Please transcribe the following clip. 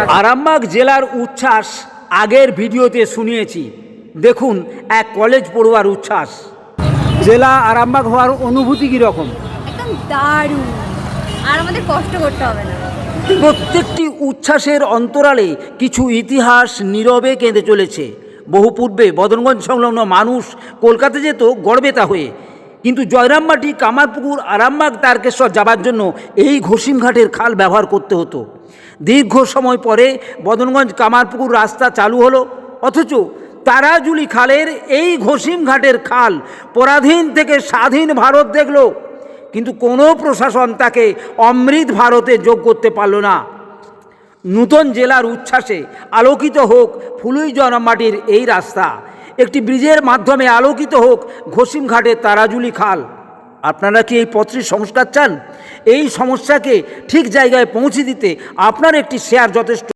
আরামবাগ জেলার উচ্ছ্বাস আগের ভিডিওতে শুনিয়েছি, দেখুন এক কলেজ পড়ুয়ার উচ্ছ্বাস। জেলা আরামবাগ হওয়ার অনুভূতি কীরকম? একদম দারুণ, আর আমাদের কষ্ট করতে হবে না। প্রত্যেকটি উচ্ছ্বাসের অন্তরালে কিছু ইতিহাস নীরবে কেঁদে চলেছে। বহু পূর্বে বদনগঞ্জ সংলগ্ন মানুষ কলকাতা যেত গড়বেতা হয়ে, কিন্তু জয়রামবাটি, কামারপুকুর, আরামবাগ, তারকেশ্বর যাবার জন্য এই ঘসিমঘাটের খাল ব্যবহার করতে হতো। দীর্ঘ সময় পরে বদনগঞ্জ কামারপুকুর রাস্তা চালু হলো, অথচ তারাজুলি খালের এই ঘসিমঘাটের খাল পরাধীন থেকে স্বাধীন ভারত দেখল, কিন্তু কোনো প্রশাসন তাকে অমৃত ভারতে যোগ করতে পারল না। নূতন জেলার উচ্ছ্বাসে আলোকিত হোক ফুলুই জয়রামবাটির এই রাস্তা, একটি ব্রিজের মাধ্যমে আলোকিত হোক ঘসিমঘাটের তারাজুলি খাল। আপনারা কি এই পথটির সংস্কার চান? এই সমস্যাকে ঠিক জায়গায় পৌঁছে দিতে আপনার একটি শেয়ার যথেষ্ট।